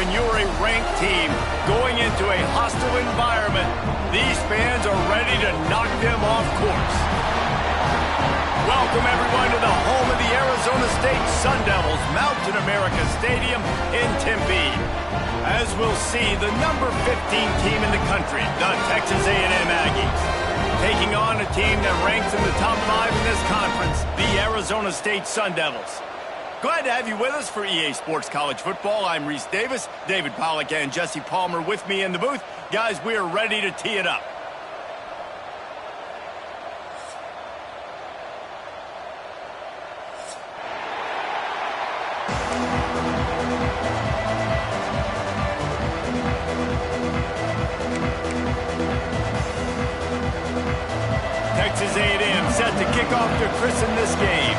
when you're a ranked team going into a hostile environment, these fans are ready to knock them off course. Welcome, everyone, to the home of the Arizona State Sun Devils, Mountain America Stadium in Tempe. As we'll see, the number 15 team in the country, the Texas A&M Aggies, taking on a team that ranks in the top 5 in this conference, the Arizona State Sun Devils. Glad to have you with us for EA Sports College Football. I'm Reese Davis, David Pollack, and Jesse Palmer with me in the booth. Guys, we are ready to tee it up. Texas A&M set to kick off to christen this game.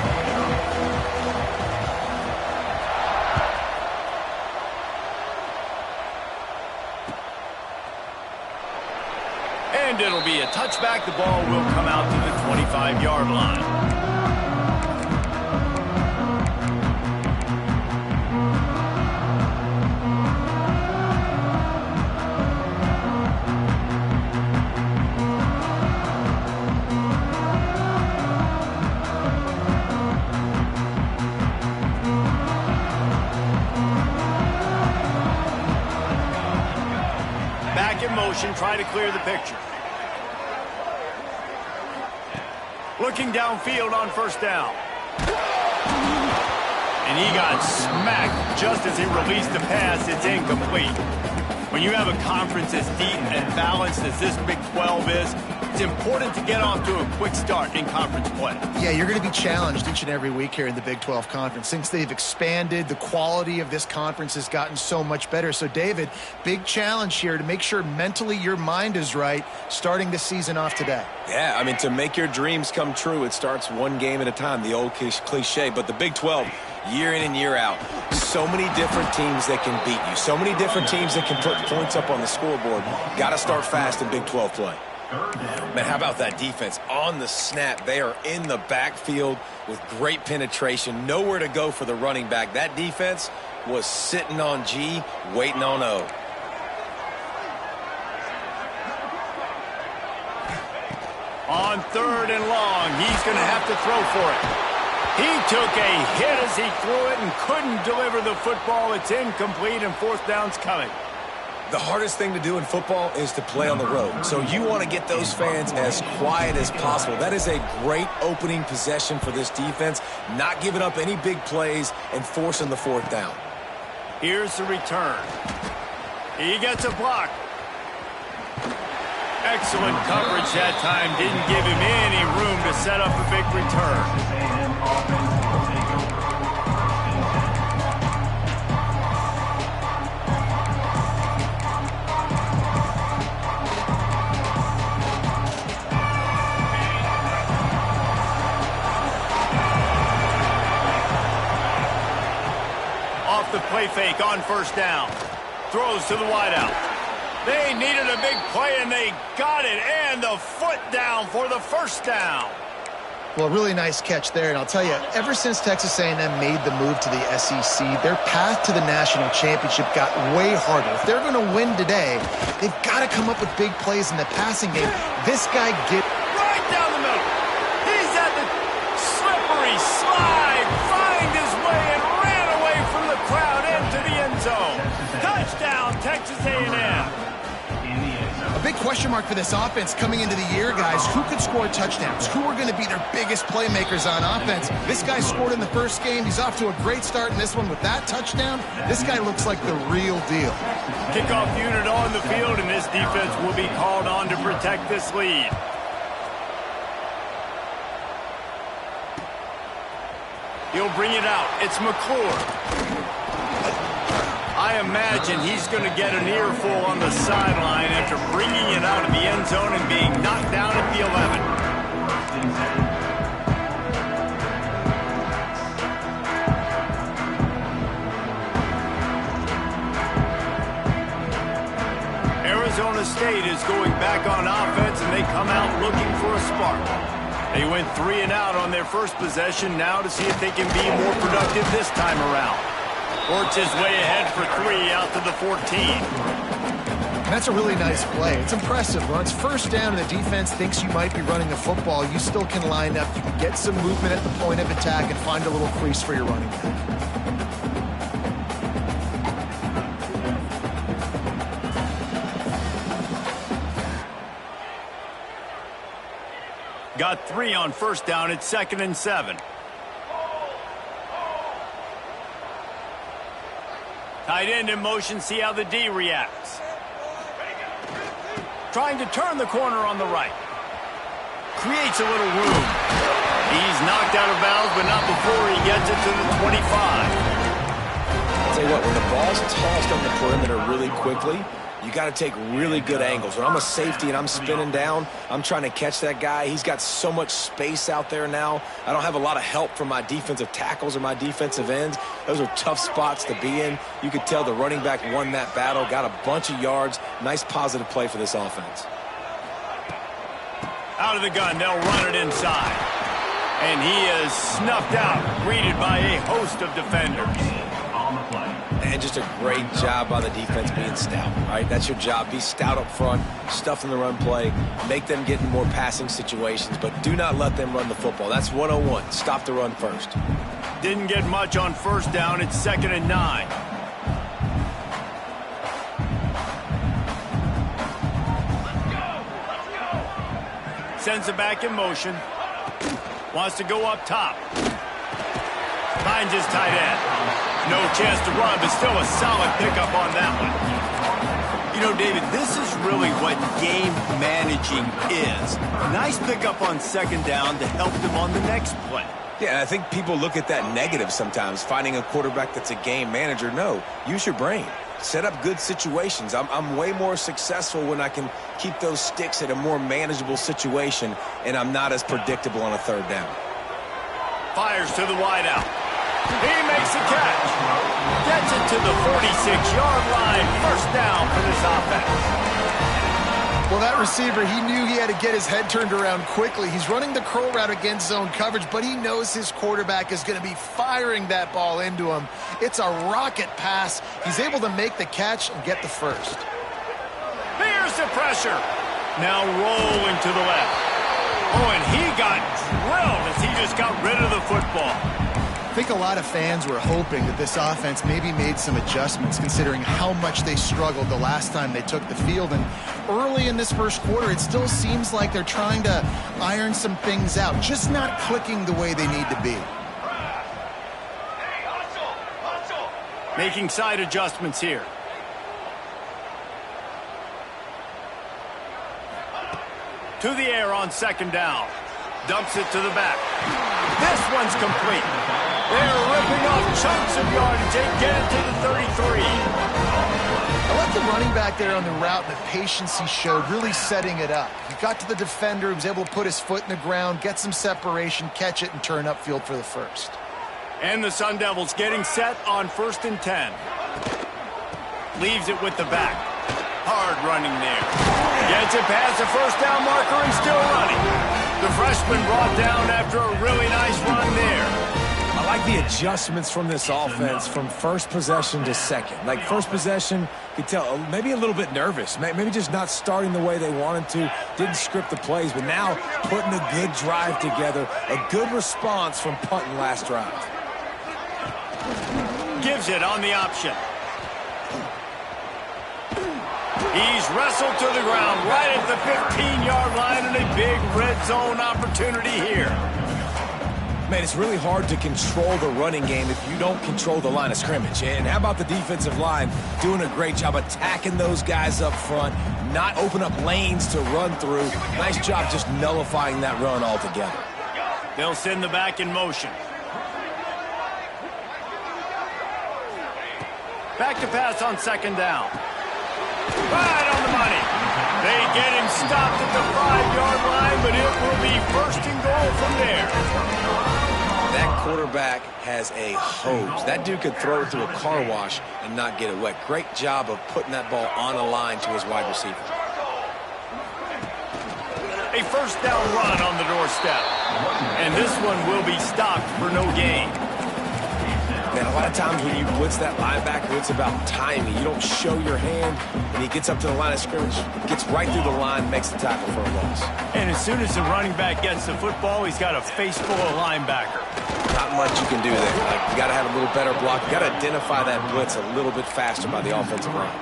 And it'll be a touchback. The ball will come out to the 25-yard line. Back in motion, try to clear the picture. Looking downfield on first down. And he got smacked just as he released the pass. It's incomplete. When you have a conference as deep and balanced as this Big 12 is, it's important to get off to a quick start in conference play. Yeah, you're going to be challenged each and every week here in the Big 12 Conference. Since they've expanded, the quality of this conference has gotten so much better. So, David, big challenge here to make sure mentally your mind is right starting the season off today. Yeah, I mean, to make your dreams come true, it starts one game at a time, the old cliche. But the Big 12, year in and year out, so many different teams that can beat you, so many different teams that can put points up on the scoreboard. Got to start fast in Big 12 play. Man, how about that defense? On the snap, they are in the backfield with great penetration. Nowhere to go for the running back. That defense was sitting on G, waiting on O. On third and long, he's going to have to throw for it. He took a hit as he threw it and couldn't deliver the football. It's incomplete, and fourth down's coming. The hardest thing to do in football is to play on the road. So you want to get those fans as quiet as possible. That is a great opening possession for this defense, not giving up any big plays and forcing the fourth down. Here's the return. He gets a block. Excellent coverage that time. Didn't give him any room to set up a big return. Off the play fake on first down. Throws to the wideout. They needed a big play, and they got it. And the foot down for the first down. Well, really nice catch there. And I'll tell you, ever since Texas A&M made the move to the SEC, their path to the national championship got way harder. If they're going to win today, they've got to come up with big plays in the passing game. This guy gets right down the middle. He's at the slippery slide, find his way, and ran away from the crowd into the end zone. Touchdown, Texas A&M. A big question mark for this offense coming into the year, guys. Who could score touchdowns? Who are going to be their biggest playmakers on offense? This guy scored in the first game. He's off to a great start in this one with that touchdown. This guy looks like the real deal. Kickoff unit on the field, and this defense will be called on to protect this lead. He'll bring it out. It's McClure. I imagine he's going to get an earful on the sideline after bringing it out of the end zone and being knocked down at the 11. Arizona State is going back on offense, and they come out looking for a spark. They went 3 and out on their first possession, now to see if they can be more productive this time around. Works his way ahead for 3 out to the 14. That's a really nice play. It's impressive. When it's first down and the defense thinks you might be running the football, you still can line up. You can get some movement at the point of attack and find a little crease for your running back. Got 3 on first down. It's 2nd and 7. Tight end in motion. See how the D reacts. Trying to turn the corner on the right. Creates a little room. He's knocked out of bounds, but not before he gets it to the 25. I'll tell you what, when the ball's tossed on the perimeter really quickly, you got to take really good angles. When I'm a safety and I'm spinning down, I'm trying to catch that guy. He's got so much space out there now. I don't have a lot of help from my defensive tackles or my defensive ends. Those are tough spots to be in. You could tell the running back won that battle, got a bunch of yards. Nice positive play for this offense. Out of the gun, they'll run it inside. And he is snuffed out, greeted by a host of defenders. And just a great job by the defense being stout, right? That's your job. Be stout up front, stuff in the run play, make them get in more passing situations, but do not let them run the football. That's 101. Stop the run first. Didn't get much on first down. It's 2nd and 9. Sends it back in motion. Wants to go up top. Finds his tight end. No chance to run, but still a solid pickup on that one. You know, David, this is really what game managing is. Nice pickup on 2nd down to help them on the next play. Yeah, and I think people look at that negative sometimes, finding a quarterback that's a game manager. No, use your brain. Set up good situations. I'm way more successful when I can keep those sticks at a more manageable situation, and I'm not as predictable on a 3rd down. Fires to the wideout. He makes the catch. Gets it to the 46-yard line. 1st down for this offense. Well, that receiver, he knew he had to get his head turned around quickly. He's running the curl route against zone coverage, but he knows his quarterback is going to be firing that ball into him. It's a rocket pass. He's able to make the catch and get the 1st. Here's the pressure. Now rolling to the left. Oh, and he got drilled as he just got rid of the football. I think a lot of fans were hoping that this offense maybe made some adjustments considering how much they struggled the last time they took the field. And early in this 1st quarter, it still seems like they're trying to iron some things out, just not clicking the way they need to be. Making side adjustments here. To the air on 2nd down. Dumps it to the back. This one's complete. They're ripping off chunks of yardage. They get it to the 33. I like the running back there on the route and the patience he showed, really setting it up. He got to the defender, he was able to put his foot in the ground, get some separation, catch it, and turn upfield for the 1st. And the Sun Devils getting set on 1st and 10. Leaves it with the back. Hard running there. Gets it past the 1st down marker and still running. The freshman brought down after a really nice run there. I like the adjustments from this offense from 1st possession to 2nd. Like 1st possession, you could tell maybe a little bit nervous. Maybe just not starting the way they wanted to. Didn't script the plays, but now putting a good drive together. A good response from punting last drive. Gives it on the option. He's wrestled to the ground right at the 15-yard line and a big red zone opportunity here. Man, it's really hard to control the running game if you don't control the line of scrimmage. And how about the defensive line doing a great job attacking those guys up front, not open up lanes to run through. Nice job just nullifying that run altogether. They'll send the back in motion. Back to pass on 2nd down. Right on the money. They get him stopped at the 5-yard line, but it will be 1st and goal from there. That quarterback has a hose. That dude could throw it through a car wash and not get it wet. Great job of putting that ball on a line to his wide receiver. A 1st down run on the doorstep. And this one will be stopped for no gain. Man, a lot of times when you blitz that linebacker, it's about timing. You don't show your hand, and he gets up to the line of scrimmage, gets right through the line, makes the tackle for a loss. And as soon as the running back gets the football, he's got a face full of linebacker. Not much you can do there. Like, you got to have a little better block. You got to identify that blitz a little bit faster by the offensive line.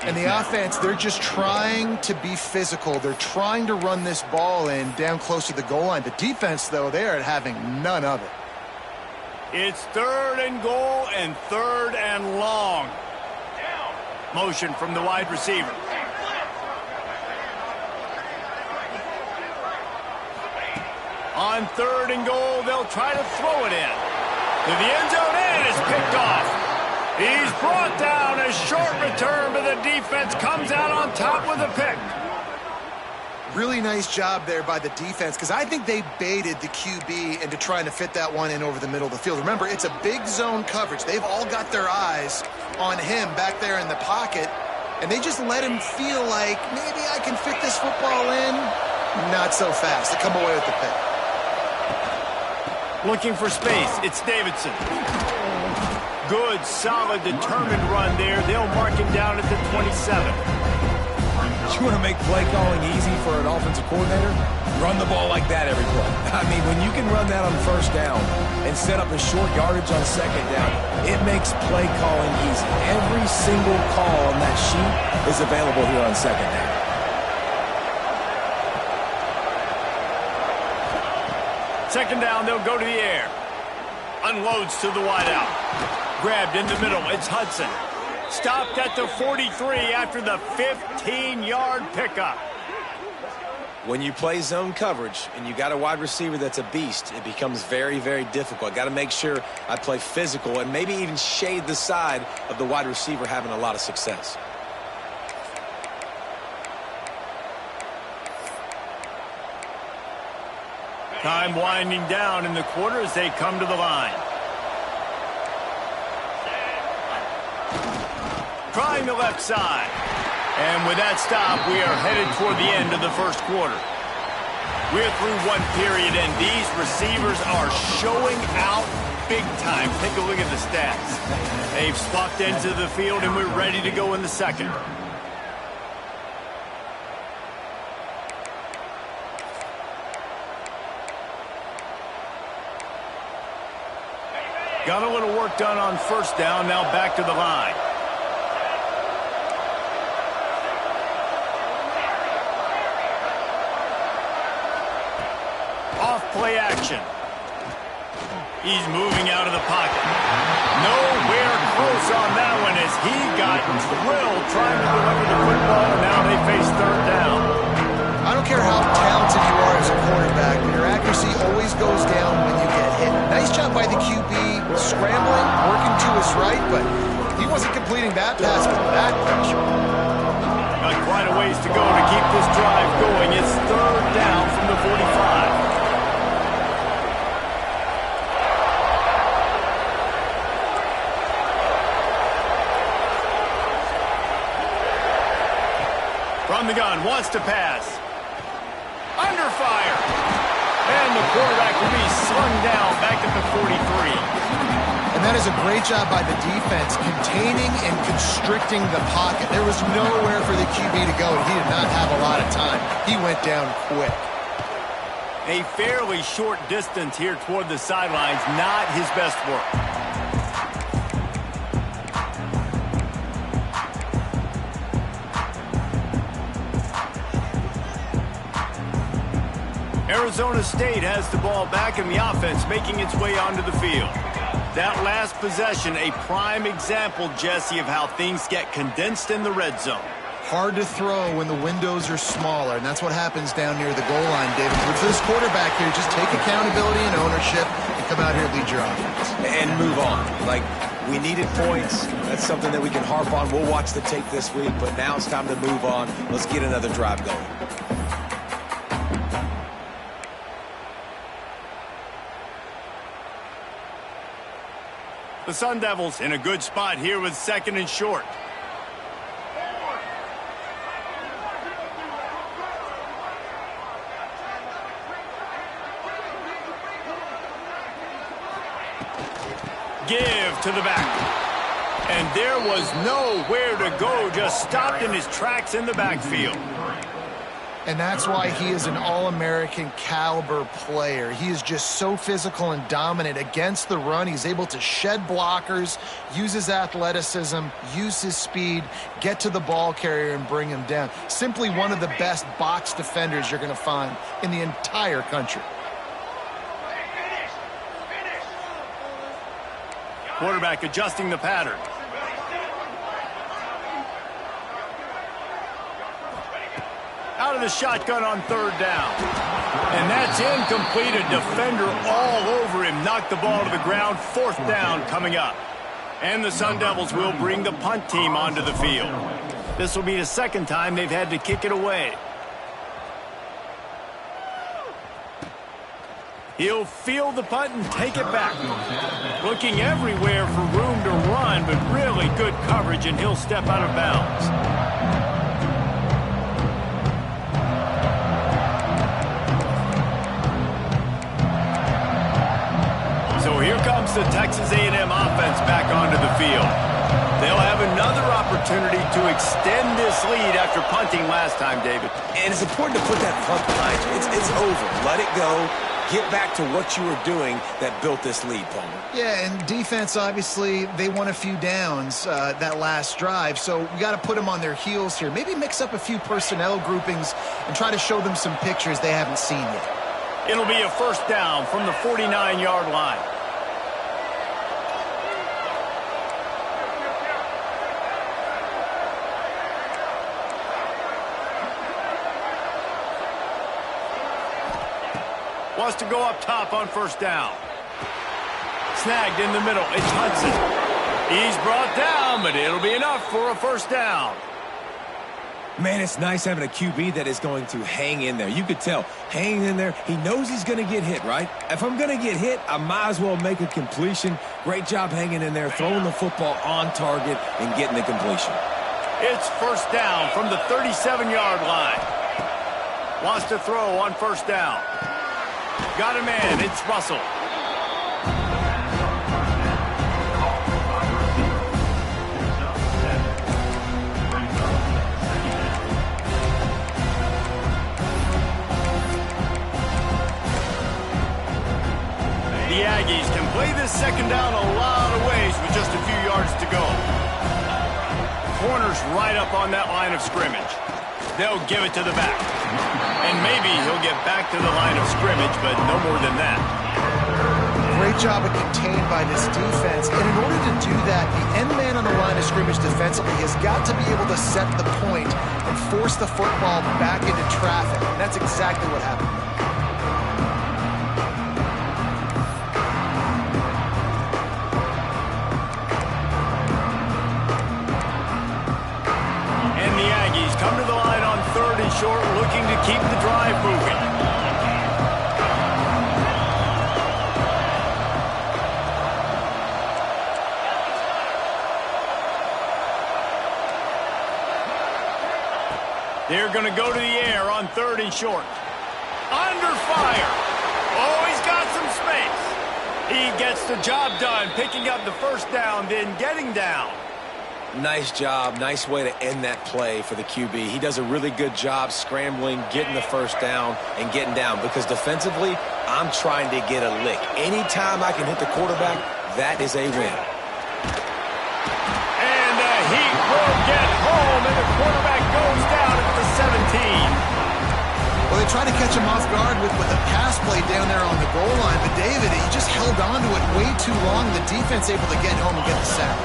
And the offense, they're just trying to be physical. They're trying to run this ball in down close to the goal line. The defense, though, they are having none of it. It's 3rd and goal and 3rd and long. Motion from the wide receiver. On 3rd and goal, they'll try to throw it in. To the end zone, and it's picked off. He's brought down. A short return, but the defense comes out on top with a pick. Really nice job there by the defense, because I think they baited the QB into trying to fit that one in over the middle of the field. Remember, it's a big zone coverage. They've all got their eyes on him back there in the pocket, and they just let him feel like, maybe I can fit this football in. Not so fast. They come away with the pick. Looking for space. It's Davidson. Good, solid, determined run there. They'll mark him down at the 27. You want to make play calling easy for an offensive coordinator? Run the ball like that every play. I mean, when you can run that on 1st down and set up a short yardage on 2nd down, it makes play calling easy. Every single call on that sheet is available here on 2nd down. Second down, they'll go to the air. Unloads to the wideout. Grabbed in the middle, it's Hudson. Stopped at the 43 after the 15-yard pickup. When you play zone coverage and you got a wide receiver that's a beast, it becomes very, very difficult. Got to make sure I play physical and maybe even shade the side of the wide receiver having a lot of success. Time winding down in the quarter as they come to the line. Trying the left side. And with that stop, we are headed toward the end of the 1st quarter. We're through one period, and these receivers are showing out big time. Take a look at the stats. They've swapped ends of the field, and we're ready to go in the 2nd. Got a little work done on 1st down, now back to the line. Off-play action. He's moving out of the pocket. Nowhere close on that one as he got drilled trying to deliver the football, and now they face 3rd down. I don't care how talented you are as a quarterback, but your accuracy always goes down when you get hit. Nice job by the QB scrambling, working to his right, but he wasn't completing that pass with that pressure. Got quite a ways to go to keep this drive going. It's 3rd down from the 45. From the gun, wants to pass. Under fire. And the quarterback will be slung down back at the 43. And that is a great job by the defense, containing and constricting the pocket. There was nowhere for the QB to go, and he did not have a lot of time. He went down quick. A fairly short distance here toward the sidelines, not his best work. Arizona State has the ball back in the offense, making its way onto the field. That last possession, a prime example, Jesse, of how things get condensed in the red zone. Hard to throw when the windows are smaller, and that's what happens down near the goal line, David. But for this quarterback here, just take accountability and ownership and come out here and lead your offense. And move on. Like, we needed points. That's something that we can harp on. We'll watch the tape this week, but now it's time to move on. Let's get another drive going. The Sun Devils in a good spot here with 2nd and short. give to the back. And there was nowhere to go, just stopped in his tracks in the backfield. And that's why he is an All-American caliber player. He is just so physical and dominant against the run. He's able to shed blockers, use his athleticism, use his speed, get to the ball carrier and bring him down. Simply one of the best box defenders you're going to find in the entire country. Quarterback adjusting the pattern. Out of the shotgun on third down. And that's incomplete. A defender all over him. Knocked the ball to the ground. Fourth down coming up. And the Sun Devils will bring the punt team onto the field. This will be the second time they've had to kick it away. He'll field the punt and take it back. Looking everywhere for room to run, but really good coverage, and he'll step out of bounds. So here comes the Texas A&M offense back onto the field. They'll have another opportunity to extend this lead after punting last time, David. And it's important to put that punt behind you. It's over. Let it go. Get back to what you were doing that built this lead, Palmer. Yeah, and defense, obviously, they won a few downs that last drive, so we got to put them on their heels here. Maybe mix up a few personnel groupings and try to show them some pictures they haven't seen yet. It'll be a first down from the 49-yard line. Wants to go up top on first down. Snagged in the middle. It's Hudson. He's brought down, but it'll be enough for a first down. Man, it's nice having a QB that is going to hang in there. You could tell, hanging in there, he knows he's going to get hit, right? If I'm going to get hit, I might as well make a completion. Great job hanging in there, throwing the football on target and getting the completion. It's first down from the 37-yard line. Wants to throw on first down. Got a man. It's Russell. The Aggies can play this second down a lot of ways with just a few yards to go. Corner's right up on that line of scrimmage. They'll give it to the back. And maybe he'll get back to the line of scrimmage, but no more than that. Great job of contained by this defense. And in order to do that, the end man on the line of scrimmage defensively has got to be able to set the point and force the football back into traffic. And that's exactly what happened. Come to the line on third and short, looking to keep the drive moving. They're going to go to the air on third and short. Under fire. Oh, he's got some space. He gets the job done, picking up the first down, then getting down. Nice job. Nice way to end that play for the QB. He does a really good job scrambling, getting the first down, and getting down. Because defensively, I'm trying to get a lick. Anytime I can hit the quarterback, that is a win. And the Heat will get home, and the quarterback goes down at the 17. Well, they tried to catch him off guard with a pass play down there on the goal line. But David, he just held on to it way too long. The defense able to get home and get the sack.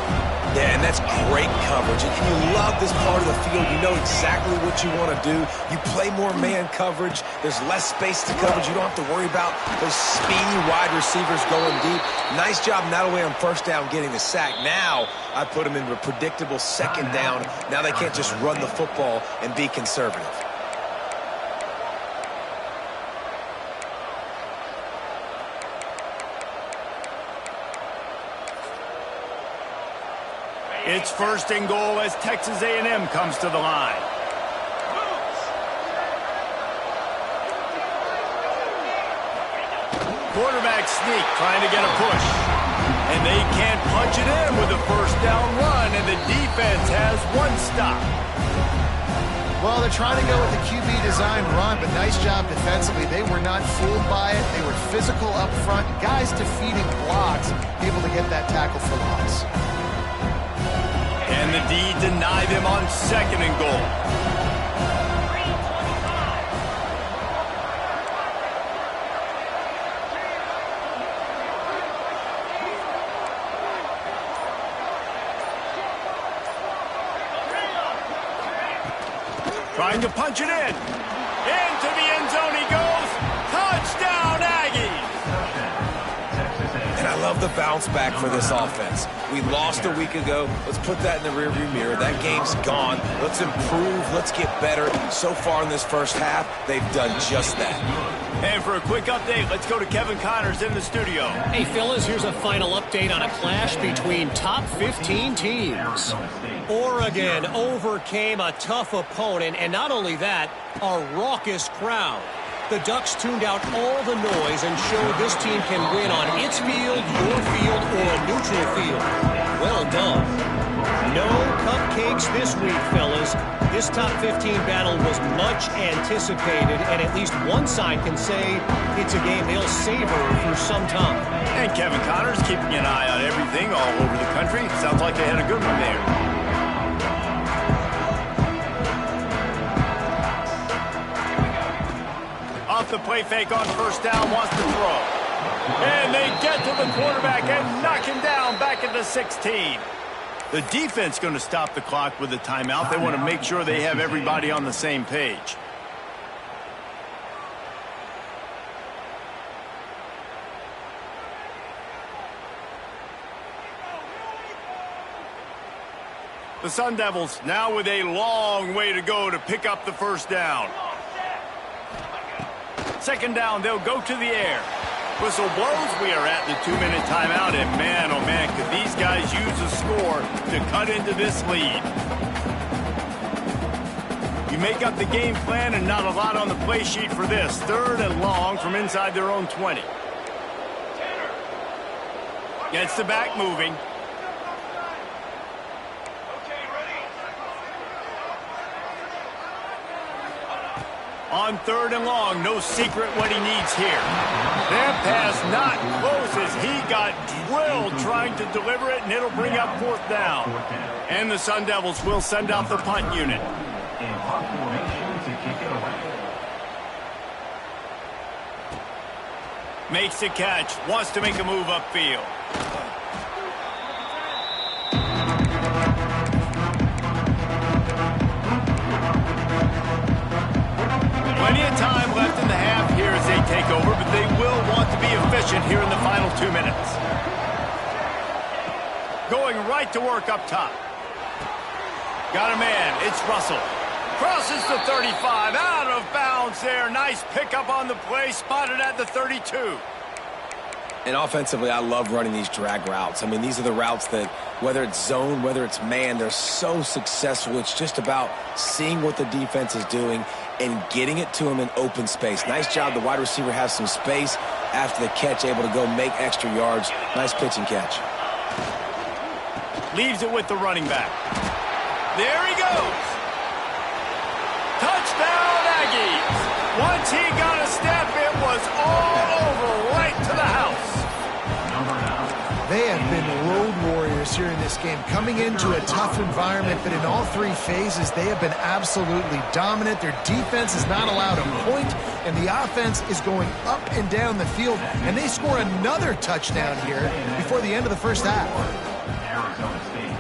Yeah, and that's great coverage. And you love this part of the field. You know exactly what you want to do. You play more man coverage. There's less space to coverage. You don't have to worry about those speedy wide receivers going deep. Nice job not only on first down getting the sack. Now I put them into a predictable second down. Now they can't just run the football and be conservative. It's first and goal as Texas A&M comes to the line. Quarterback sneak, trying to get a push. And they can't punch it in with a first down run, and the defense has one stop. Well, they're trying to go with the QB design run, but nice job defensively. They were not fooled by it. They were physical up front. Guys defeating blocks, able to get that tackle for loss. And the D deny them on 2nd and goal. Trying to punch it in. Into the end zone he goes. Touchdown, Aggies! And I love the bounce back for this offense. We lost a week ago. Let's put that in the rearview mirror. That game's gone. Let's improve. Let's get better. So far in this first half, they've done just that. And for a quick update, let's go to Kevin Connors in the studio. Hey, fellas, here's a final update on a clash between top 15 teams. Oregon overcame a tough opponent, and not only that, a raucous crowd. The Ducks tuned out all the noise and showed this team can win on its field, your field, or a neutral field. Well done. No cupcakes this week, fellas. This top 15 battle was much anticipated, and at least one side can say it's a game they'll savor for some time. And Kevin Connors keeping an eye on everything all over the country. Sounds like they had a good one there. Off the play fake on first down, wants to throw. And they get to the quarterback and knock him down back at the 16. The defense going to stop the clock with a timeout. They want to make sure they have everybody on the same page. The Sun Devils now with a long way to go to pick up the first down. 2nd down, they'll go to the air. Whistle blows, we are at the 2-minute timeout, and man, oh man, could these guys use a score to cut into this lead. You make up the game plan and not a lot on the play sheet for this. 3rd and long from inside their own 20. Gets the back moving. On 3rd and long, no secret what he needs here. That pass not close as he got drilled trying to deliver it, and it'll bring up 4th down. And the Sun Devils will send out the punt unit. Makes the catch, wants to make a move upfield. Plenty of time left in the half here as they take over, but they will want to be efficient here in the final 2 minutes. Going right to work up top. Got a man, it's Russell. Crosses the 35, out of bounds there. Nice pickup on the play, spotted at the 32. And offensively, I love running these drag routes. I mean, these are the routes that, whether it's zone, whether it's man, they're so successful. It's just about seeing what the defense is doing and getting it to him in open space. Nice job. The wide receiver has some space after the catch, able to go make extra yards. Nice pitch and catch. Leaves it with the running back. There he goes. Touchdown, Aggies. Once he got a step, it was all over, right to the house. They have been road warriors here in this game, coming into a tough environment, but in all 3 phases, they have been absolutely dominant. Their defense is not allowed a point, and the offense is going up and down the field, and they score another touchdown here before the end of the first half. Arizona State,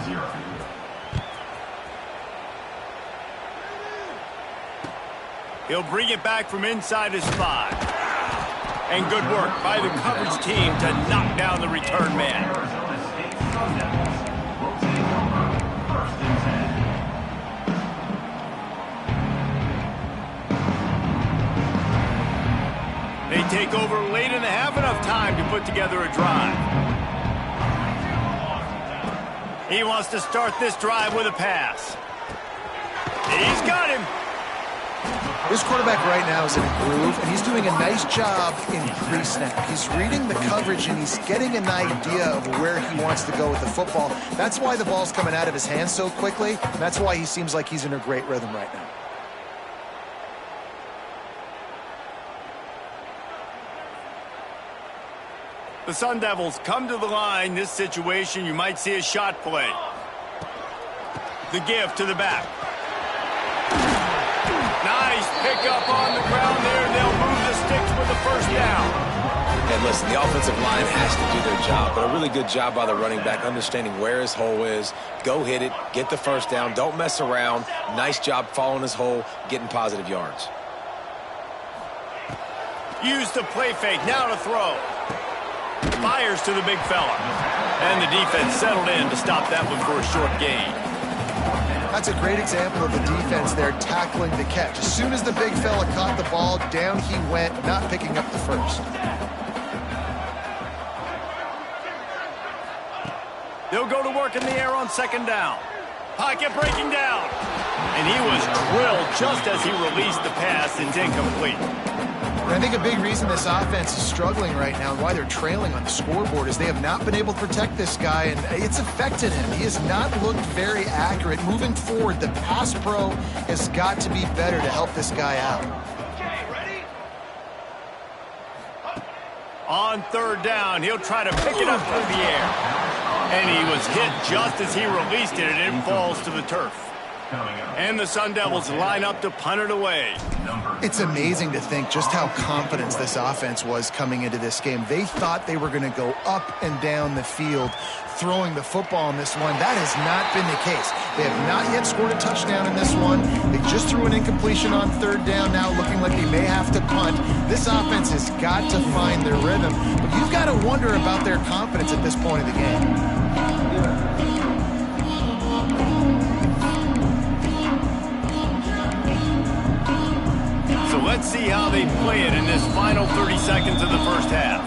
0. He'll bring it back from inside his 5. And good work by the coverage team to knock down the return man. Arizona State Sun Devils will take over 1st and 10. They take over late in the half, enough time to put together a drive. He wants to start this drive with a pass. He's got him. This quarterback right now is in a groove, and he's doing a nice job in pre-snap. He's reading the coverage, and he's getting an idea of where he wants to go with the football. That's why the ball's coming out of his hands so quickly, and that's why he seems like he's in a great rhythm right now. The Sun Devils come to the line. This situation, you might see a shot play. The give to the back. Nice pickup on the ground there. They'll move the sticks with the first down. And listen, the offensive line has to do their job, but a really good job by the running back, understanding where his hole is. Go hit it, get the first down, don't mess around. Nice job following his hole, getting positive yards. Use the play fake, now to throw. Fires to the big fella. And the defense settled in to stop that one for a short gain. That's a great example of the defense there tackling the catch. As soon as the big fella caught the ball, down he went, not picking up the first. They'll go to work in the air on second down. Pocket breaking down. And he was drilled just as he released the pass. It's incomplete. And I think a big reason this offense is struggling right now and why they're trailing on the scoreboard is they have not been able to protect this guy, and it's affected him. He has not looked very accurate. Moving forward, the pass pro has got to be better to help this guy out. Okay, ready? On third down, he'll try to pick it up through the air. And he was hit just as he released it, and it falls to the turf. And the Sun Devils line up to punt it away. It's amazing to think just how confident this offense was coming into this game. They thought they were going to go up and down the field throwing the football in this one. That has not been the case. They have not yet scored a touchdown in this one. They just threw an incompletion on third down, now looking like they may have to punt. This offense has got to find their rhythm. But you've got to wonder about their confidence at this point of the game. So let's see how they play it in this final 30 seconds of the first half.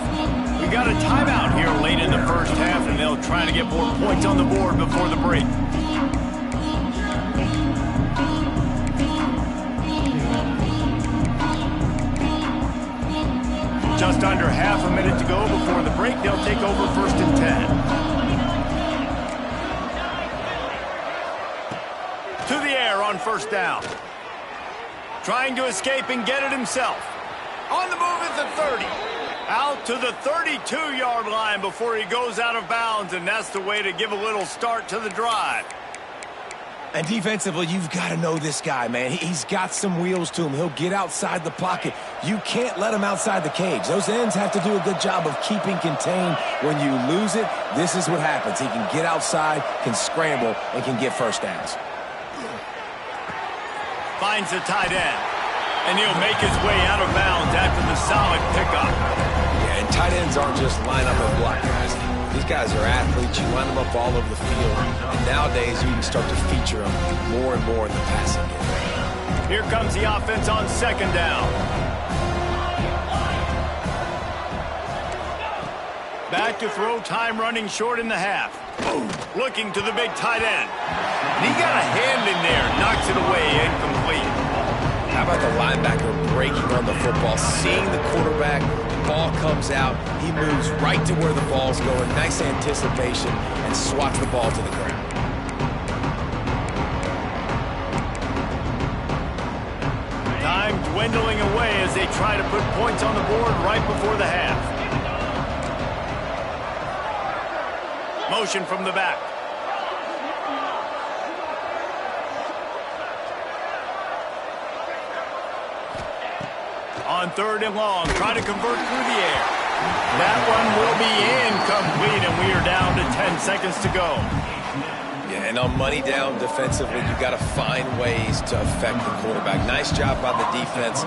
We got a timeout here late in the first half, and they'll try to get more points on the board before the break. Just under half a minute to go before the break. They'll take over first and 10. To the air on first down. Trying to escape and get it himself. On the move at the 30. Out to the 32-yard line before he goes out of bounds, and that's the way to give a little start to the drive. And defensively, you've got to know this guy, man. He's got some wheels to him. He'll get outside the pocket. You can't let him outside the cage. Those ends have to do a good job of keeping contained. When you lose it, this is what happens. He can get outside, can scramble, and can get first downs. Finds the tight end, and he'll make his way out of bounds after the solid pickup. Yeah, and tight ends aren't just line up and block guys. These guys are athletes. You line them up all over the field. And nowadays, you can start to feature them more and more in the passing game. Here comes the offense on second down. Back to throw, time running short in the half. Looking to the big tight end. And he got a hand in there, knocks it away, incomplete. How about the linebacker breaking on the football, seeing the quarterback, ball comes out, he moves right to where the ball's going, nice anticipation, and swats the ball to the ground. Time dwindling away as they try to put points on the board right before the half. Motion from the back. On third and long, trying to convert through the air. That one will be incomplete, and we are down to 10 seconds to go. Yeah, and on money down defensively, you got to find ways to affect the quarterback. Nice job by the defense,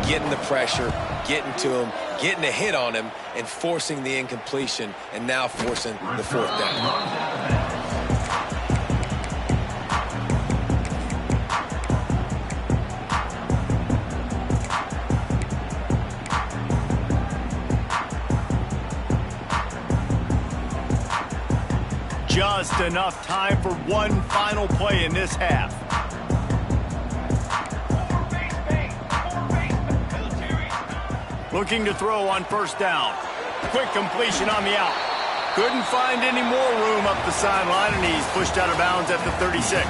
getting the pressure, getting to him, getting a hit on him, and forcing the incompletion, and now forcing the fourth down. Just enough time for one final play in this half. Looking to throw on first down. Quick completion on the out. Couldn't find any more room up the sideline, and he's pushed out of bounds at the 36.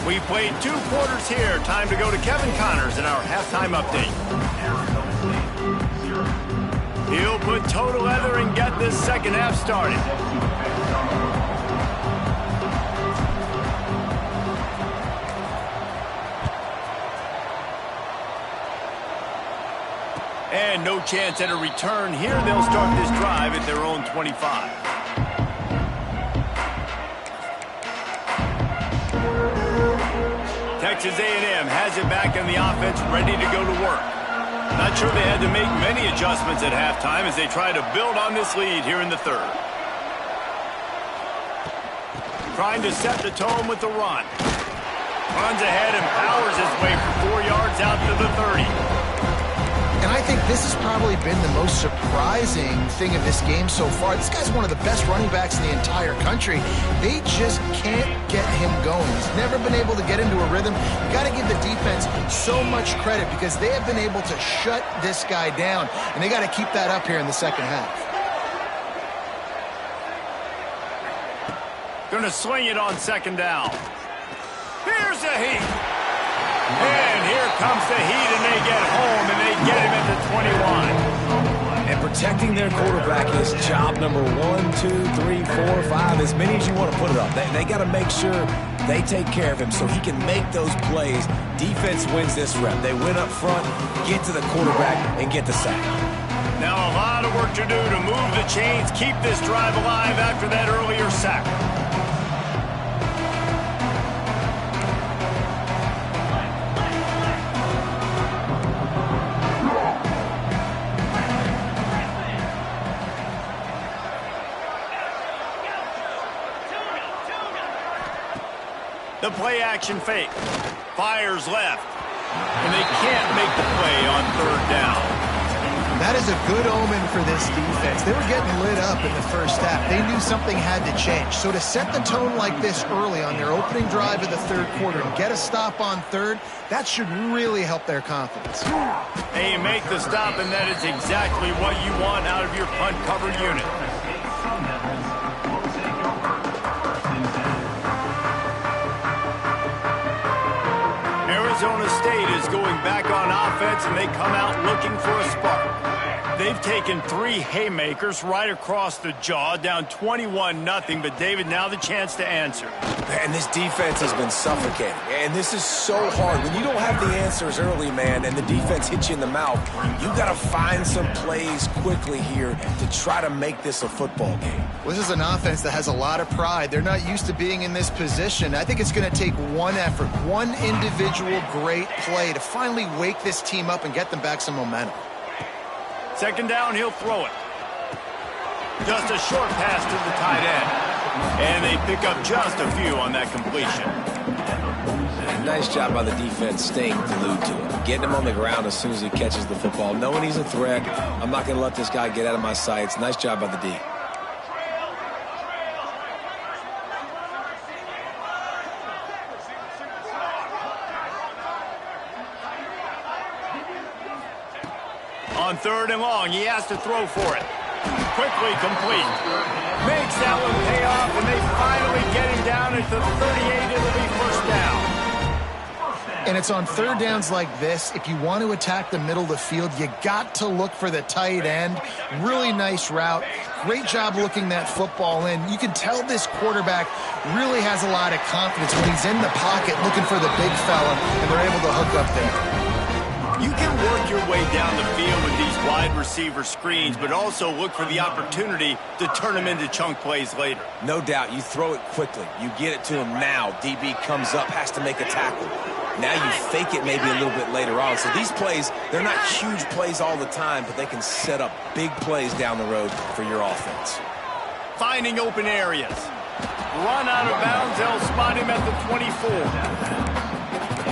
We played 2 quarters here. Time to go to Kevin Connors in our halftime update. He'll put total leather and get this second half started. And no chance at a return here. They'll start this drive at their own 25. Texas A&M has it back in the offense, ready to go to work. Not sure they had to make many adjustments at halftime as they try to build on this lead here in the third. Trying to set the tone with the run. Runs ahead and powers his way for 4 yards out to the 30. And I think this has probably been the most surprising thing of this game so far. This guy's one of the best running backs in the entire country. They just can't get him going. He's never been able to get into a rhythm. You got to give the defense so much credit because they have been able to shut this guy down, and they got to keep that up here in the second half. Gonna swing it on second down. Here's the heat. And here comes the heat, and they get home, and they get him at the 21. And protecting their quarterback is job number 1, 2, 3, 4, 5, as many as you want to put it up. They got to make sure they take care of him so he can make those plays. Defense wins this rep. They win up front, get to the quarterback, and get the sack. Now a lot of work to do to move the chains, keep this drive alive after that earlier sack. The play-action fake. Fires left. And they can't make the play on third down. That is a good omen for this defense. They were getting lit up in the first half. They knew something had to change. So to set the tone like this early on their opening drive of the third quarter and get a stop on third, that should really help their confidence. They make the stop, and that is exactly what you want out of your punt-cover unit. Arizona State is going back on offense, and they come out looking for a spark. They've taken 3 haymakers right across the jaw, down 21-0, but David, now the chance to answer. And this defense has been suffocating, and this is so hard. When you don't have the answers early, man, and the defense hits you in the mouth, you got to find some plays quickly here to try to make this a football game. Well, this is an offense that has a lot of pride. They're not used to being in this position. I think it's going to take one effort, one individual great play to finally wake this team up and get them back some momentum. Second down, he'll throw it. Just a short pass to the tight end. And they pick up just a few on that completion. Nice job by the defense staying glued to him. Getting him on the ground as soon as he catches the football. Knowing he's a threat, I'm not going to let this guy get out of my sights. Nice job by the D. On third and long, he has to throw for it. Quickly complete. Makes that one pay off, and they finally get him down at the 38. It'll be first down. And it's on third downs like this. If you want to attack the middle of the field, you got to look for the tight end. Really nice route. Great job looking that football in. You can tell this quarterback really has a lot of confidence when he's in the pocket looking for the big fella, and they're able to hook up there. You can work your way down the field with these wide receiver screens, but also look for the opportunity to turn them into chunk plays later. No doubt. You throw it quickly. You get it to him now. DB comes up, has to make a tackle. Now you fake it maybe a little bit later on. So these plays, they're not huge plays all the time, but they can set up big plays down the road for your offense. Finding open areas. Run out of bounds. They'll spot him at the 24.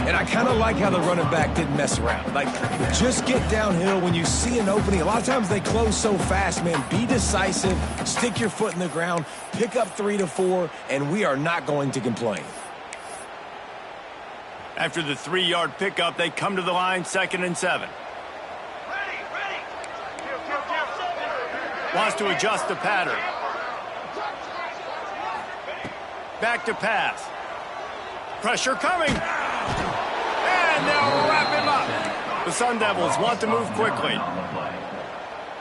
And I kind of like how the running back didn't mess around. Like, just get downhill when you see an opening. A lot of times they close so fast, man. Be decisive, stick your foot in the ground, pick up 3 to 4, and we are not going to complain. After the 3-yard pickup, they come to the line, 2nd and 7. Wants to adjust the pattern. Back to pass. Pressure coming. And they'll wrap him up. The Sun Devils want to move quickly.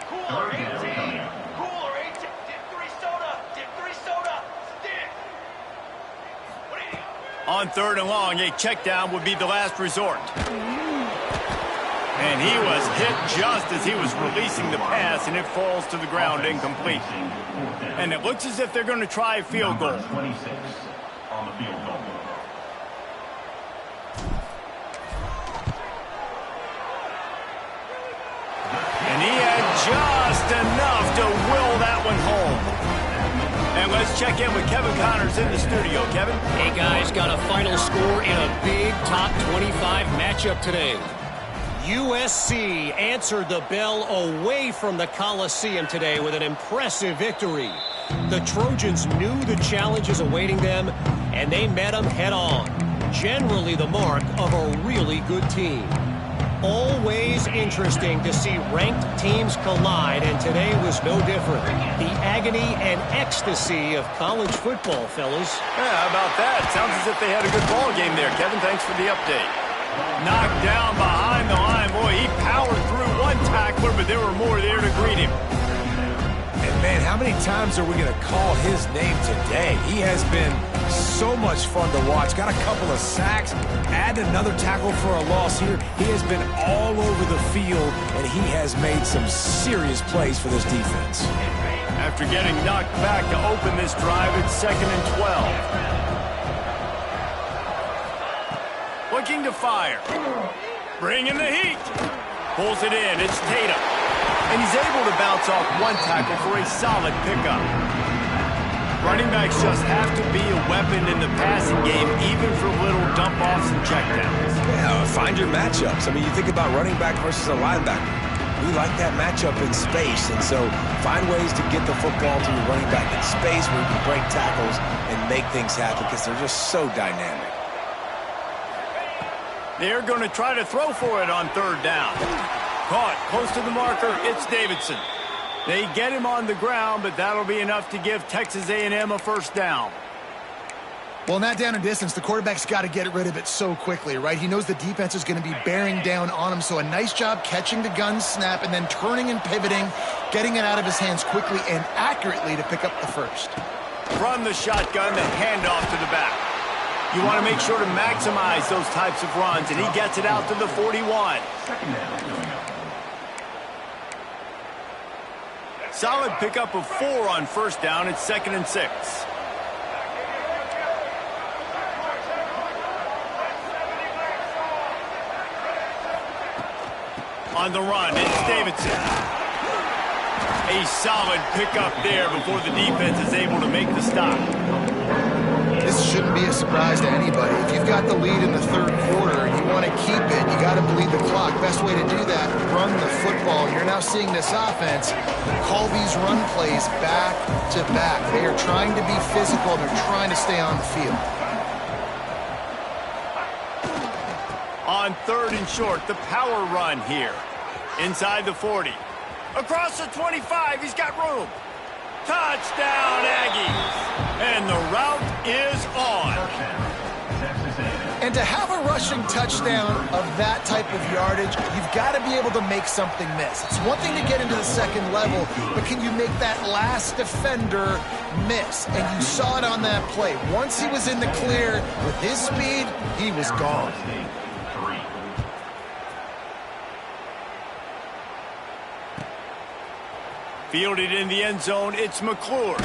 Cooler, 18. Cooler, 18. Dip 3 soda. Dip 3 soda. Stick. What do you think? On 3rd and long, a check down would be the last resort. And he was hit just as he was releasing the pass, and it falls to the ground incomplete. And it looks as if they're going to try a field goal. 26 on the field goal. And he had just enough to will that one home. And let's check in with Kevin Connors in the studio. Kevin? Hey, guys, got a final score in a big top 25 matchup today. USC answered the bell away from the Coliseum today with an impressive victory. The Trojans knew the challenges awaiting them, and they met them head-on. Generally the mark of a really good team. Always interesting to see ranked teams collide, and today was no different. The agony and ecstasy of college football, fellas. Yeah, how about that? Sounds as if they had a good ball game there. Kevin, thanks for the update. Knocked down behind the line. Boy, he powered through one tackler, but there were more there to greet him. And man, how many times are we going to call his name today? He has been so much fun to watch. Got a couple of sacks, add another tackle for a loss here. He has been all over the field, and he has made some serious plays for this defense. After getting knocked back to open this drive, it's 2nd and 12. Looking to fire. Bringing the heat. Pulls it in. It's Tatum. And he's able to bounce off one tackle for a solid pickup. Running backs just have to be a weapon in the passing game, even for little dump-offs and checkdowns. Yeah, find your matchups. I mean, you think about running back versus a linebacker. We like that matchup in space, and so find ways to get the football to your running back in space where you can break tackles and make things happen because they're just so dynamic. They're going to try to throw for it on 3rd down. Caught close to the marker. It's Davidson. They get him on the ground, but that'll be enough to give Texas A&M a 1st down. Well, in that down and distance, the quarterback's got to get rid of it so quickly, right? He knows the defense is going to be bearing down on him, so a nice job catching the gun snap and then turning and pivoting, getting it out of his hands quickly and accurately to pick up the 1st. From the shotgun, the handoff to the back. You want to make sure to maximize those types of runs, and he gets it out to the 41. Solid pickup of 4 on 1st down. It's 2nd and 6. On the run, it's Davidson. A solid pickup there before the defense is able to make the stop. This shouldn't be a surprise to anybody. If you've got the lead in the 3rd quarter and you want to keep it, you got to bleed the clock. Best way to do that, run the football. You're now seeing this offense call these run plays back to back. They are trying to be physical. They're trying to stay on the field. On 3rd and short, the power run here. Inside the 40. Across the 25, he's got room. Touchdown, Aggies. And the route is on. And to have a rushing touchdown of that type of yardage, you've got to be able to make something miss. It's one thing to get into the 2nd level, but can you make that last defender miss? And you saw it on that play. Once he was in the clear, with his speed, he was gone. Fielded in the end zone, it's McClure.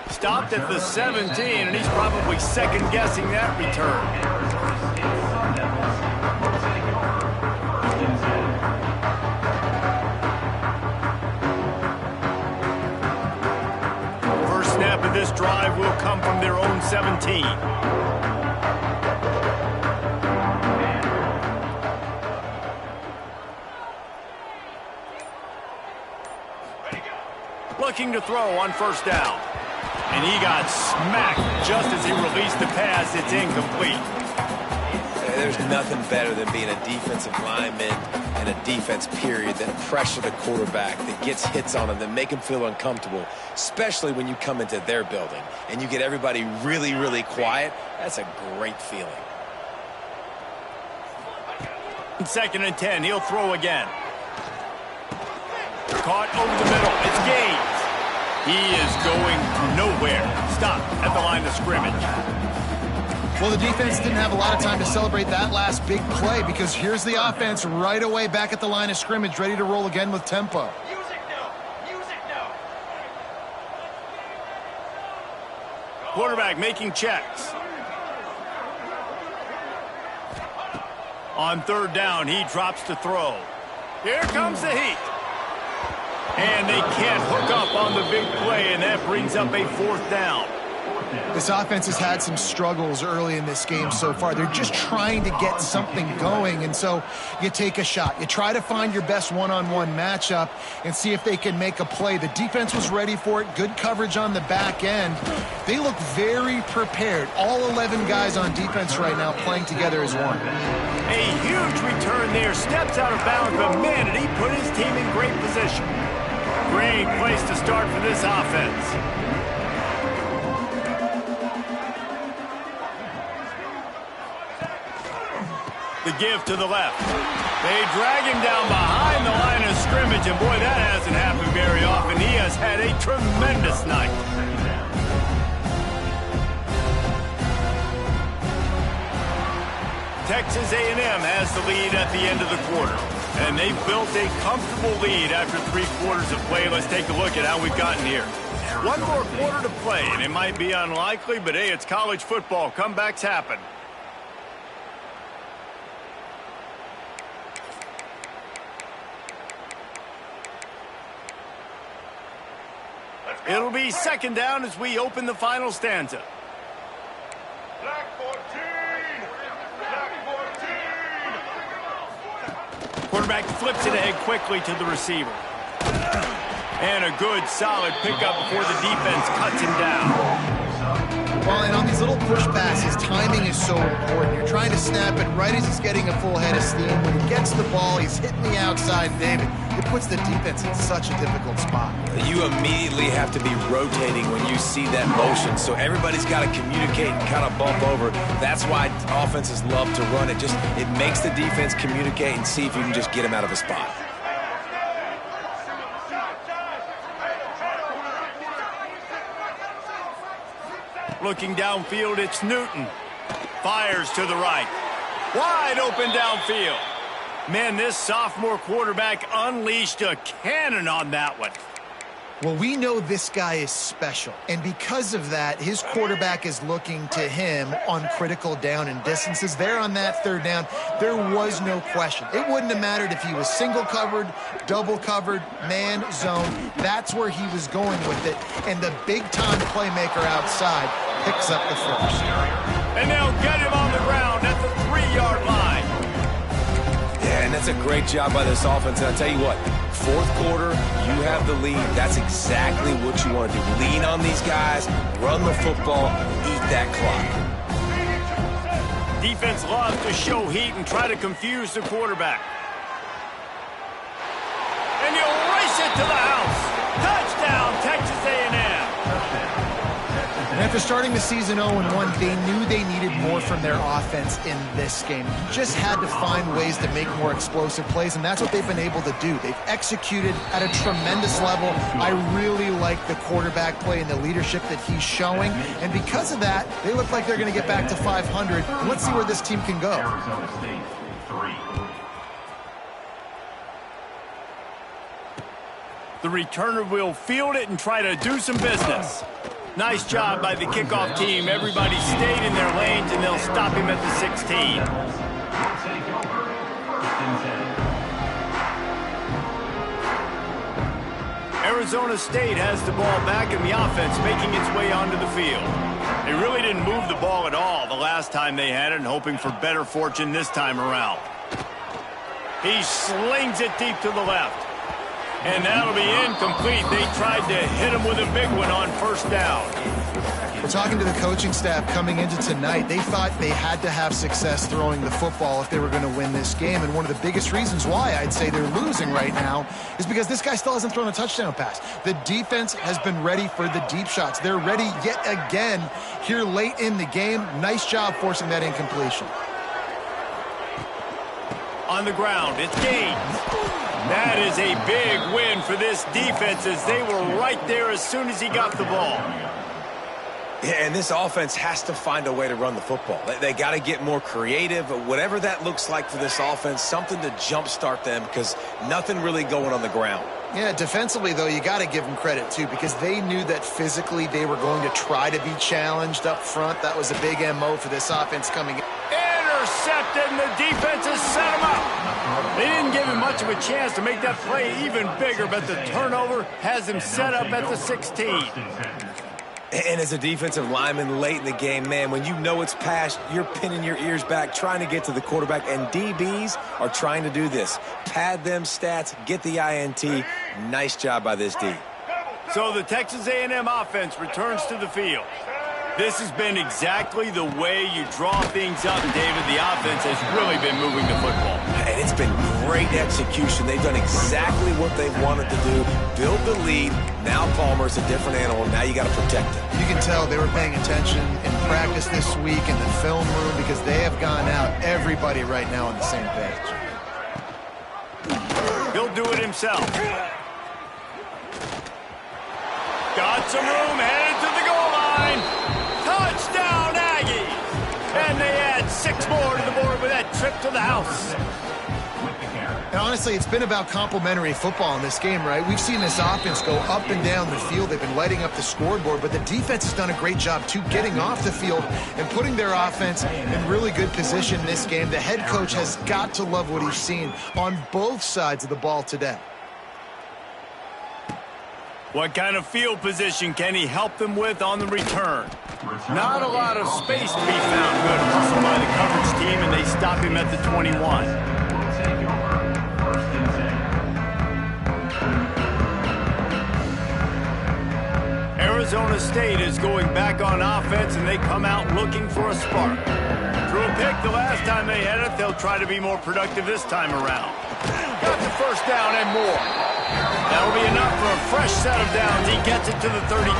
Stopped at the 17, and he's probably second-guessing that return. First snap of this drive will come from their own 17. Looking to throw on 1st down. And he got smacked just as he released the pass. It's incomplete. there's nothing better than being a defensive lineman and a defense period that pressure the quarterback, that gets hits on him, that make him feel uncomfortable, especially when you come into their building and you get everybody really, really quiet. That's a great feeling. 2nd and 10. He'll throw again. Caught over the middle. It's Gaines. He is going nowhere. Stop at the line of scrimmage. Well, the defense didn't have a lot of time to celebrate that last big play because here's the offense right away back at the line of scrimmage, ready to roll again with tempo. Music now. Music now. Quarterback making checks. On 3rd down, he drops to throw. Here comes the heat. And they can't hook up on the big play, and that brings up a 4th down. This offense has had some struggles early in this game so far. They're just trying to get something going, and so you take a shot. You try to find your best one-on-one matchup and see if they can make a play. The defense was ready for it. Good coverage on the back end. They look very prepared. All 11 guys on defense right now playing together as one. A huge return there. Steps out of bounds, but man, did he put his team in great position. Great place to start for this offense. The give to the left. They drag him down behind the line of scrimmage, and boy, that hasn't happened very often. He has had a tremendous night. Texas A&M has the lead at the end of the quarter, and they've built a comfortable lead after 3 quarters of play. Let's take a look at how we've gotten here. 1 more quarter to play, and it might be unlikely, but hey, it's college football. Comebacks happen. It'll be 2nd down as we open the final stanza. Black 14. Black 14. Quarterback flips it ahead quickly to the receiver. And a good, solid pickup before the defense cuts him down. Well, and on these little push passes, timing is so important. You're trying to snap it right as he's getting a full head of steam. When he gets the ball, he's hitting the outside, David. It puts the defense in such a difficult spot. You immediately have to be rotating when you see that motion, so everybody's got to communicate and kind of bump over. That's why offenses love to run it. It makes the defense communicate and see if you can just get him out of a spot. Looking downfield, it's Newton. Fires to the right. Wide open downfield. Man, this sophomore quarterback unleashed a cannon on that one. Well, we know this guy is special, and because of that, his quarterback is looking to him on critical down and distances. There on that 3rd down, there was no question. It wouldn't have mattered if he was single covered, double covered, man, zone. That's where he was going with it, and the big-time playmaker outside picks up the first. And they'll get him on the ground at the 3-yard line. Yeah, and that's a great job by this offense. And I'll tell you what, 4th quarter, you have the lead. That's exactly what you want to do. Lean on these guys, run the football, eat that clock. Defense loves to show heat and try to confuse the quarterback. And you'll race it to the house. Touchdown, Texas A&M. And after starting the season 0-1, they knew they needed more from their offense in this game. You just had to find ways to make more explosive plays, and that's what they've been able to do. They've executed at a tremendous level. I really like the quarterback play and the leadership that he's showing, and because of that, they look like they're going to get back to 500. And let's see where this team can go. The returner will field it and try to do some business. Nice job by the kickoff team. Everybody stayed in their lanes, and they'll stop him at the 16. Arizona State has the ball back in the offense, making its way onto the field. They really didn't move the ball at all the last time they had it, and hoping for better fortune this time around. He slings it deep to the left. And that'll be incomplete. They tried to hit him with a big one on 1st down. Well, talking to the coaching staff coming into tonight, they thought they had to have success throwing the football if they were going to win this game. And one of the biggest reasons why I'd say they're losing right now is because this guy still hasn't thrown a touchdown pass. The defense has been ready for the deep shots. They're ready yet again here late in the game. Nice job forcing that incompletion. On the ground, it's Gaines. That is a big win for this defense as they were right there as soon as he got the ball. Yeah, and this offense has to find a way to run the football. They got to get more creative, whatever that looks like for this offense, something to jumpstart them because nothing really going on the ground. Yeah, defensively, though, you got to give them credit, too, because they knew that physically they were going to try to be challenged up front. That was a big MO for this offense coming in. Intercepted, and the defense has set him up. They didn't give him much of a chance to make that play even bigger, but the turnover has him set up at the 16. And as a defensive lineman late in the game, man, when you know it's past, you're pinning your ears back, trying to get to the quarterback, and DBs are trying to do this. Pad them stats, get the INT. Nice job by this D. So the Texas A&M offense returns to the field. This has been exactly the way you draw things up, David. The offense has really been moving the football. And it's been great execution. They've done exactly what they wanted to do. Build the lead. Now Palmer's a different animal. Now you got to protect him. You can tell they were paying attention in practice this week in the film room because they have gone out, everybody right now on the same page. He'll do it himself. Got some room, headed to the goal line. Touchdown, Aggies! And they add 6 more to the board with that trip to the house. And honestly, it's been about complementary football in this game, right? We've seen this offense go up and down the field. They've been lighting up the scoreboard, but the defense has done a great job, too, getting off the field and putting their offense in really good position in this game. The head coach has got to love what he's seen on both sides of the ball today. What kind of field position can he help them with on the return? Not a lot of space to be found. Good hustle by the coverage team, and they stop him at the 21. Arizona State is going back on offense, and they come out looking for a spark. Threw a pick the last time they had it. They'll try to be more productive this time around. Got the first down and more. That'll be enough for a fresh set of downs. He gets it to the 32.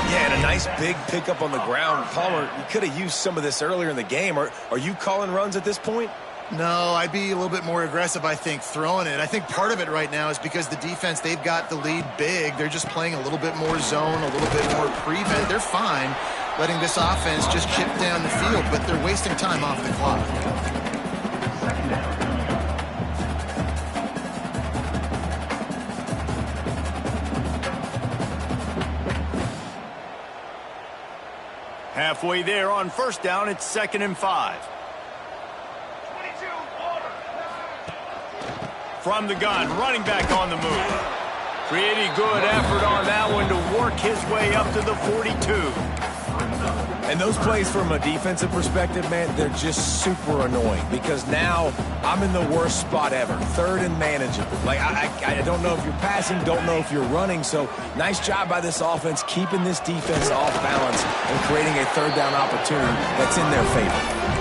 Yeah, and a nice big pickup on the ground. Palmer, you could have used some of this earlier in the game. Are you calling runs at this point? No, I'd be a little bit more aggressive, I think, throwing it. I think part of it right now is because the defense, they've got the lead big. They're just playing a little bit more zone, a little bit more prevent. They're fine letting this offense just chip down the field, but they're wasting time off the clock. Halfway there on first down, it's 2nd and 5. From the gun, running back on the move. Pretty good effort on that one to work his way up to the 42. And those plays from a defensive perspective, man, they're just super annoying because now I'm in the worst spot ever. 3rd and manageable. Like, I don't know if you're passing, don't know if you're running. So nice job by this offense keeping this defense off balance and creating a 3rd down opportunity that's in their favor.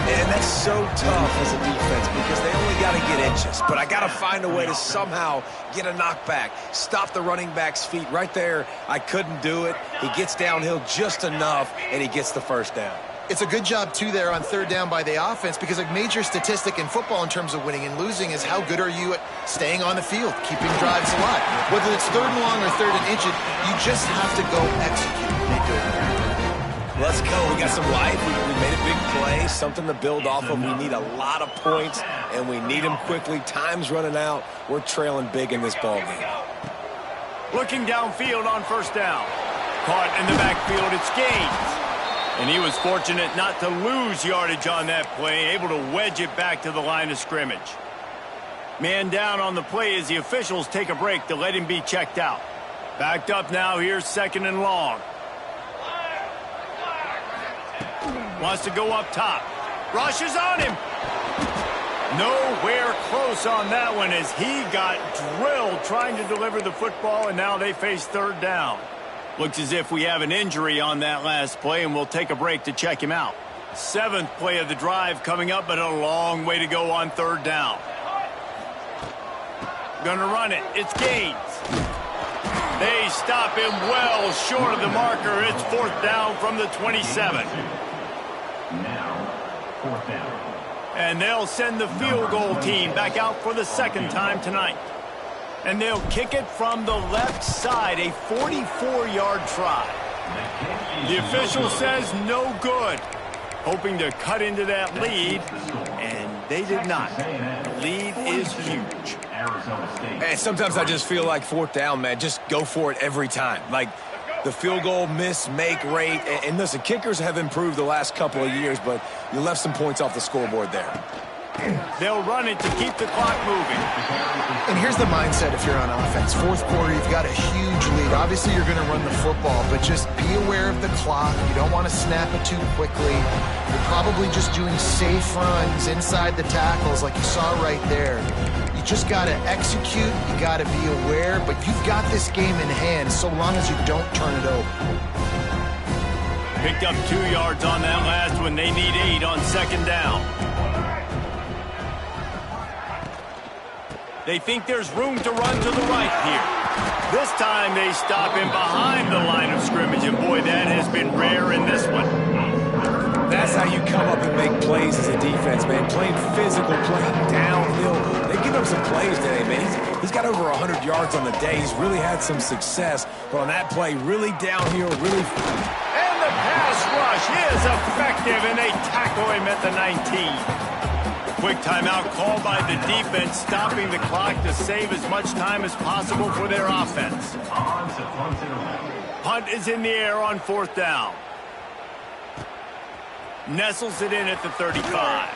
And that's so tough as a defense because they only got to get inches. But I got to find a way to somehow get a knockback, stop the running back's feet. Right there, I couldn't do it. He gets downhill just enough, and he gets the first down. It's a good job, too, there on 3rd down by the offense because a major statistic in football in terms of winning and losing is how good are you at staying on the field, keeping drives alive. Whether it's 3rd and long or 3rd and inches, you just have to go execute. They do it. Let's go. We got some life. We made a big play, something to build off of. We need a lot of points, and we need them quickly. Time's running out. We're trailing big in this ballgame. Looking downfield on first down. Caught in the backfield, it's Gaines. And he was fortunate not to lose yardage on that play, able to wedge it back to the line of scrimmage. Man down on the play as the officials take a break to let him be checked out. Backed up now, here's 2nd and long. Wants to go up top. Rushes on him. Nowhere close on that one as he got drilled trying to deliver the football, and now they face 3rd down. Looks as if we have an injury on that last play, and we'll take a break to check him out. 7th play of the drive coming up, but a long way to go on 3rd down. Gonna run it. It's Gaines. They stop him well short of the marker. It's 4th down from the 27. Now, 4th down. And they'll send the field goal team back out for the 2nd time tonight. And they'll kick it from the left side, a 44-yard try. The official says no good. Hoping to cut into that lead, and they did not. The lead is huge. And sometimes I just feel like 4th down, man, just go for it every time. Like the field goal miss-make rate. And listen, kickers have improved the last couple of years, but you left some points off the scoreboard there. They'll run it to keep the clock moving. And here's the mindset if you're on offense. 4th quarter, you've got a huge lead. Obviously, you're going to run the football, but just be aware of the clock. You don't want to snap it too quickly. You're probably just doing safe runs inside the tackles like you saw right there. You just got to execute. You got to be aware, but you've got this game in hand so long as you don't turn it over. Picked up 2 yards on that last one. They need 8 on 2nd down. They think there's room to run to the right here. This time they stop him behind the line of scrimmage, and boy, that has been rare in this one. That's how you come up and make plays as a defense, man. Playing physical, playing downhill. They've given up some plays today, man. He's got over 100 yards on the day. He's really had some success. But on that play, really downhill, really... And the pass rush is effective, and they tackle him at the 19. Quick timeout called by the defense, stopping the clock to save as much time as possible for their offense. Punt is in the air on 4th down. Nestles it in at the 35.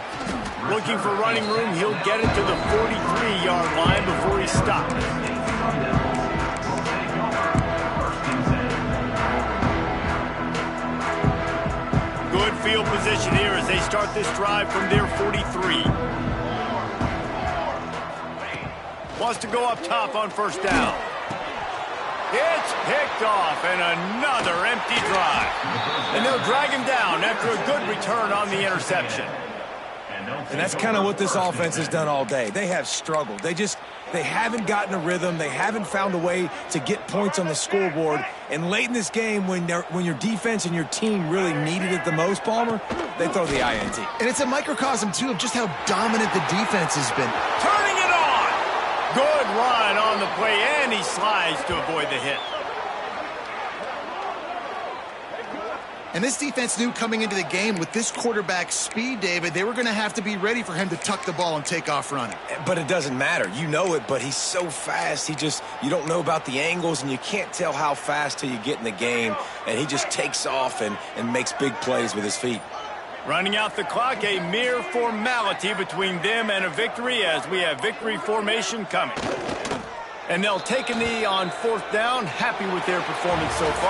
Looking for running room, he'll get it to the 43-yard line before he stops. Good field position here as they start this drive from their 43. Wants to go up top on 1st down. It's picked off, and another empty drive. And they'll drag him down after a good return on the interception. And that's kind of what this offense has done all day. They have struggled. They haven't gotten a rhythm. They haven't found a way to get points on the scoreboard. And late in this game, when your defense and your team really needed it the most, Palmer, they throw the INT. And it's a microcosm, too, of just how dominant the defense has been. Turning it on! Good run on the play, and he slides to avoid the hit. And this defense knew coming into the game with this quarterback's speed, David, they were going to have to be ready for him to tuck the ball and take off running. But it doesn't matter. You know it, but he's so fast. You don't know about the angles, and you can't tell how fast till you get in the game. And he just takes off and makes big plays with his feet. Running out the clock, a mere formality between them and a victory as we have victory formation coming. And they'll take a knee on 4th down, happy with their performance so far.